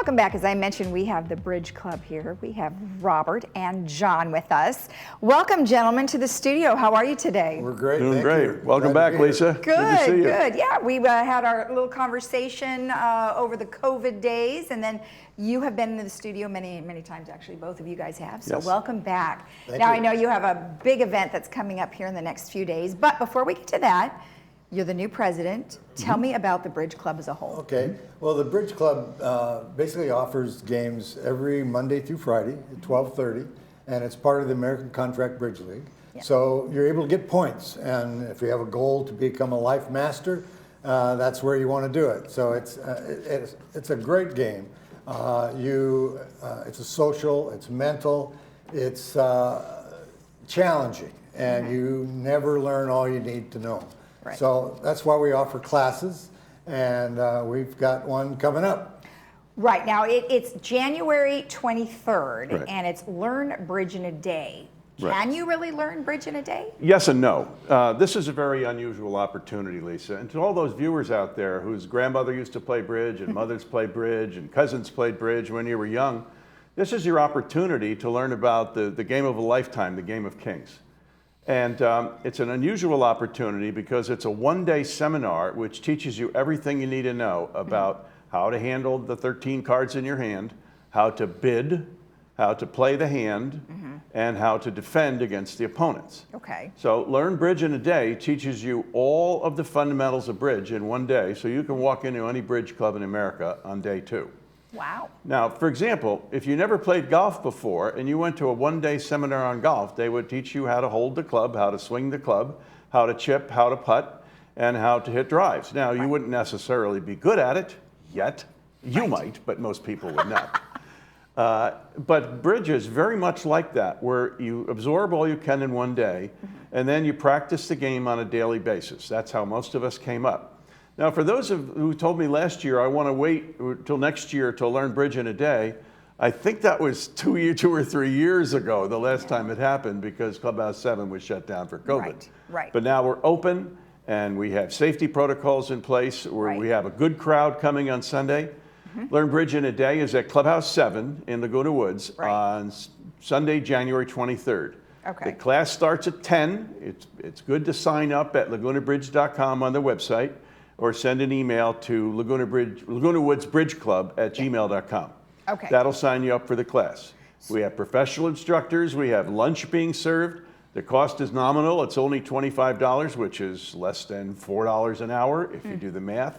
welcome back. As I mentioned, we have the Bridge Club here. We have Robert and John with us. Welcome, gentlemen, to the studio. How are you today? We're great. Doing Thank great. you. Welcome back, Lisa. Good, to see you. good. Yeah, we had our little conversation over the COVID days, and then you have been in the studio many, many times, actually. Both of you guys have, so Yes. welcome back. Thank now, you. I know you have a big event that's coming up here in the next few days, but before we get to that, you're the new president. Tell me about the Bridge Club as a whole. Okay. Well, the Bridge Club basically offers games every Monday through Friday at 12:30, and it's part of the American Contract Bridge League. Yeah. So you're able to get points, and if you have a goal to become a life master, that's where you want to do it. So it's a great game. It's a social, it's mental, it's challenging, and you never learn all you need to know. Right. So that's why we offer classes, and we've got one coming up. Right, now it's January 23rd, Right. and it's Learn Bridge in a Day. Right. Can you really learn bridge in a day? Yes and no. This is a very unusual opportunity, Lisa. And to all those viewers out there whose grandmother used to play bridge and mothers played bridge and cousins played bridge when you were young, this is your opportunity to learn about the game of a lifetime, the game of kings. And it's an unusual opportunity because it's a one-day seminar which teaches you everything you need to know about how to handle the 13 cards in your hand, how to bid, how to play the hand, and how to defend against the opponents. Okay. So Learn Bridge in a Day teaches you all of the fundamentals of bridge in one day, so you can walk into any bridge club in America on day 2. Wow. Now, for example, if you never played golf before and you went to a one-day seminar on golf, they would teach you how to hold the club, how to swing the club, how to chip, how to putt, and how to hit drives. Now, you wouldn't necessarily be good at it yet. You might, but most people would not. But bridge is very much like that, where you absorb all you can in one day, and then you practice the game on a daily basis. That's how most of us came up. Now, for those who told me last year, I want to wait till next year to learn bridge in a day, I think that was 2 or 3 years ago, the last time it happened, because Clubhouse 7 was shut down for COVID. Right, right. But now we're open, and we have safety protocols in place, where Right. we have a good crowd coming on Sunday. Learn Bridge in a Day is at Clubhouse 7 in Laguna Woods Right. on Sunday, January 23rd. Okay. The class starts at 10. It's good to sign up at lagunabridge.com on the website, or send an email to Laguna Woods Bridge Club at gmail.com. Okay. That'll sign you up for the class. We have professional instructors. We have lunch being served. The cost is nominal. It's only $25, which is less than $4 an hour if you do the math.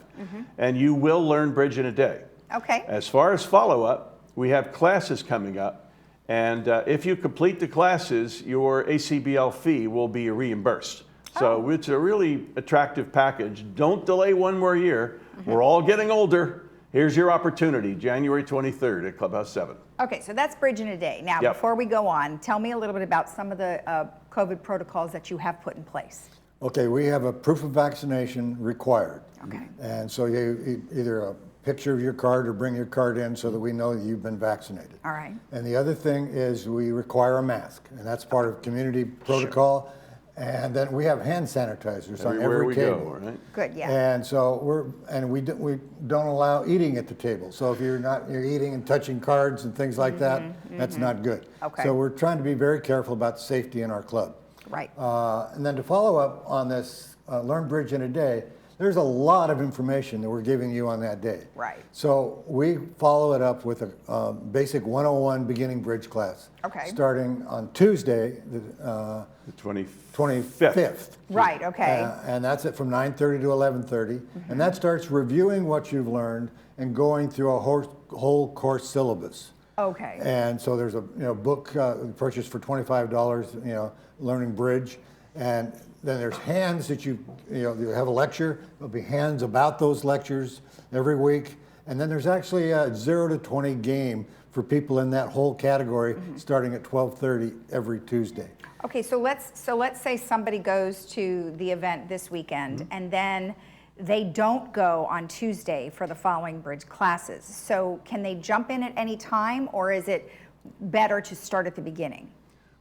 And you will learn bridge in a day. Okay. As far as follow-up, we have classes coming up. And if you complete the classes, your ACBL fee will be reimbursed. So it's a really attractive package. Don't delay one more year. We're all getting older. Here's your opportunity, January 23rd at Clubhouse 7. Okay, so that's bridge in a day. Now, Yep. before we go on, tell me a little bit about some of the COVID protocols that you have put in place. Okay, we have a proof of vaccination required. Okay. And so you either a picture of your card or bring your card in so that we know that you've been vaccinated. All right. And the other thing is we require a mask, and that's part of community protocol. And then we have hand sanitizers on Everywhere every we table. go, right? Good, yeah. And so we don't allow eating at the table. So if you're eating and touching cards and things like that, that's not good. Okay. So we're trying to be very careful about safety in our club. Right. And then to follow up on this Learn Bridge in a Day, there's a lot of information that we're giving you on that day. Right. So we follow it up with a basic 101 beginning bridge class. Okay. Starting on Tuesday, the The 25th. Right, okay. And that's it from 9:30 to 11:30. And that starts reviewing what you've learned and going through a whole course syllabus. Okay. And so there's a book purchased for $25, learning bridge, and then there's hands that you have a lecture. There'll be hands about those lectures every week, and then there's actually a 0 to 20 game for people in that whole category, starting at 12:30 every Tuesday. Okay, so let's say somebody goes to the event this weekend and then they don't go on Tuesday for the following bridge classes. So can they jump in at any time, or is it better to start at the beginning?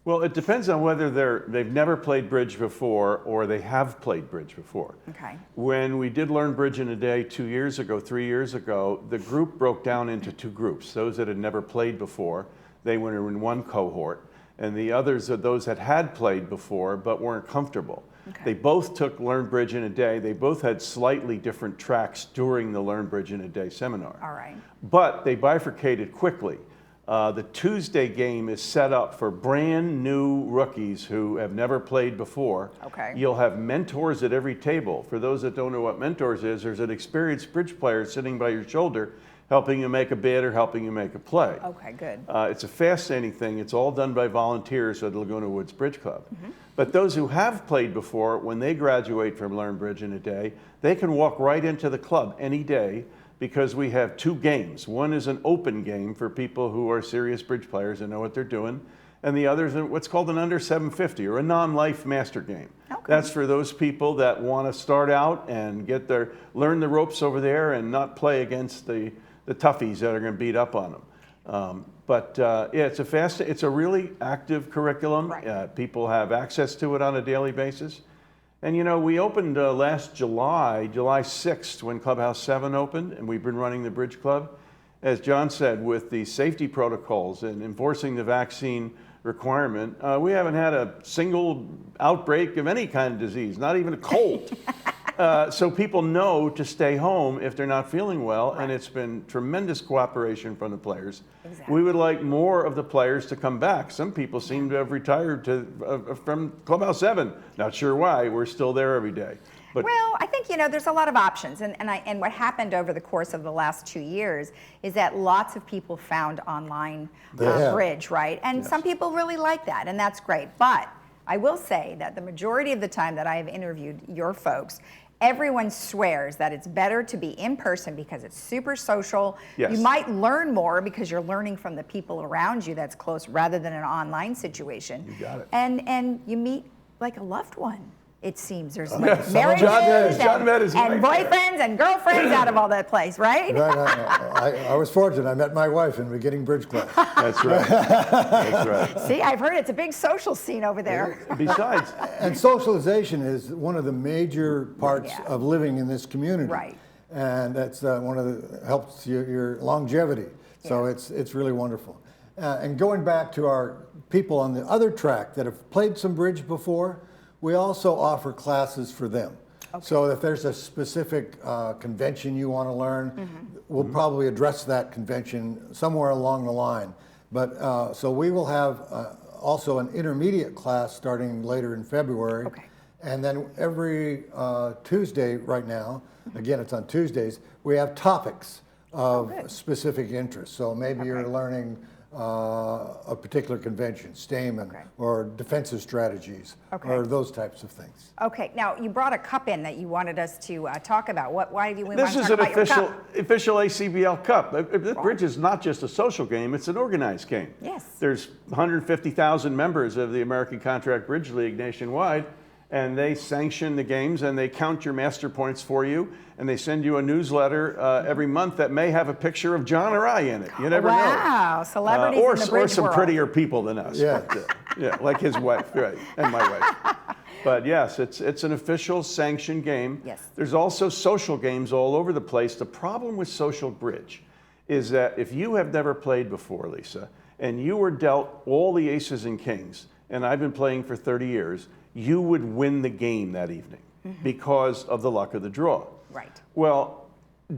Well, it depends on whether they've never played bridge before or they have played bridge before. Okay. When we did Learn Bridge in a Day 2 years ago, 3 years ago, the group broke down into two groups. Those that had never played before, they were in one cohort, and the others are those that had played before but weren't comfortable. Okay. They both took Learn Bridge in a Day. They both had slightly different tracks during the Learn Bridge in a Day seminar. All right. But they bifurcated quickly. The Tuesday game is set up for brand new rookies who have never played before. Okay. You'll have mentors at every table. For those that don't know what mentors is, there's an experienced bridge player sitting by your shoulder helping you make a bid or helping you make a play. Okay, good. It's a fascinating thing. It's all done by volunteers at the Laguna Woods Bridge Club. But those who have played before, when they graduate from Learn Bridge in a Day, they can walk right into the club any day, because we have two games. One is an open game for people who are serious bridge players and know what they're doing, and the other is what's called an under 750 or a non-life master game. Okay. That's for those people that want to start out and learn the ropes over there and not play against the toughies that are going to beat up on them. Yeah, it's a really active curriculum. Right. People have access to it on a daily basis. And you know, we opened last July 6th, when Clubhouse 7 opened, and we've been running the Bridge Club. As John said, with the safety protocols and enforcing the vaccine requirement, we haven't had a single outbreak of any kind of disease, not even a cold. So people know to stay home if they're not feeling well, and it's been tremendous cooperation from the players. Exactly. We would like more of the players to come back. Some people seem to have retired from Clubhouse 7. Not sure why. We're still there every day. But Well, I think, there's a lot of options. And what happened over the course of the last 2 years is that lots of people found online bridge, right? And some people really like that, and that's great. But I will say that the majority of the time that I have interviewed your folks, everyone swears that it's better to be in person because it's super social. Yes. You might learn more because you're learning from the people around you that's close, rather than an online situation. You got it. And you meet like a loved one. It seems there's like Yes. marriages John met his and wife. boyfriends and girlfriends out of all that place, right? Right, I was fortunate. I met my wife in the beginning bridge class. that's right. That's right. See, I've heard it's a big social scene over there. Besides, And socialization is one of the major parts Yeah. of living in this community. Right. And that's one of the helps your longevity. So it's really wonderful. And going back to our people on the other track that have played some bridge before, we also offer classes for them. Okay. So if there's a specific convention you want to learn, we'll probably address that convention somewhere along the line. But so we will have also an intermediate class starting later in February. Okay. And then every Tuesday right now, again, it's on Tuesdays, we have topics of specific interest. So maybe you're learning a particular convention, Stamen, or defensive strategies, or those types of things. Okay, now you brought a cup in that you wanted us to talk about. Why do we want this to is talk an about your cup? official ACBL Cup. The bridge is not just a social game, it's an organized game. Yes. There's 150,000 members of the American Contract Bridge League nationwide, and they sanction the games and they count your master points for you, and they send you a newsletter every month that may have a picture of John or I in it. You never know. Wow, celebrities in the bridge or some world. prettier people than us. Yeah. But, yeah, like his wife, right, and my wife. But yes, it's an official sanctioned game. Yes. There's also social games all over the place. The problem with social bridge is that if you have never played before, Lisa, and you were dealt all the aces and kings, and I've been playing for 30 years, you would win the game that evening because of the luck of the draw. Right. Well,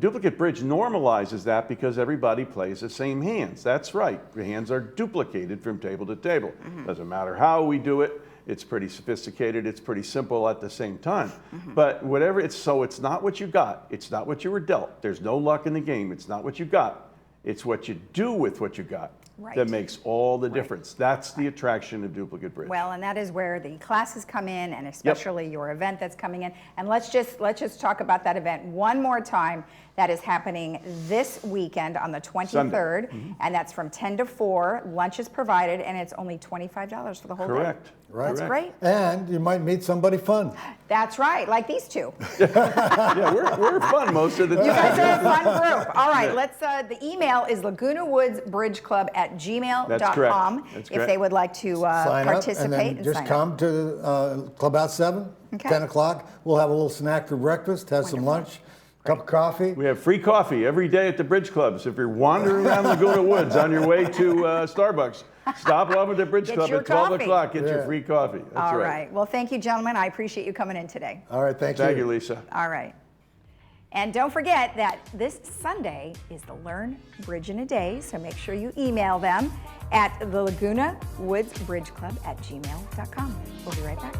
duplicate bridge normalizes that because everybody plays the same hands. That's right. The hands are duplicated from table to table. Doesn't matter how we do it. It's pretty sophisticated. It's pretty simple at the same time. But whatever it's not what you got. It's not what you were dealt. There's no luck in the game. It's not what you got. It's what you do with what you got that makes all the difference. That's the attraction of duplicate bridge. Well, and that is where the classes come in, and especially your event that's coming in. And let's just talk about that event one more time. That is happening this weekend on the 23rd, and that's from 10 to 4. Lunch is provided, and it's only $25 for the whole day. Correct. Right. That's great. And you might meet somebody fun. That's right, like these two. Yeah, we're fun most of the time. You guys are a fun group. All right, let's. The email is lagunawoodsbridgeclub gmail.com That's correct. That's if correct. they would like to Sign up, participate and then and just sign come up. to Clubhouse 7, Okay. 10 o'clock. We'll have a little snack for breakfast, have some Wonderful. lunch, cup of coffee. We have free coffee every day at the bridge clubs. If you're wandering around Laguna Woods on your way to Starbucks, stop off at the bridge Get club your at 12 coffee. o'clock. Get your Yeah. free coffee. That's All right. right. Well, thank you, gentlemen. I appreciate you coming in today. All right, thank you. Thank you, Lisa. All right. And don't forget that this Sunday is the Learn Bridge in a Day, so make sure you email them at the Laguna Woods Bridge Club at gmail.com. We'll be right back.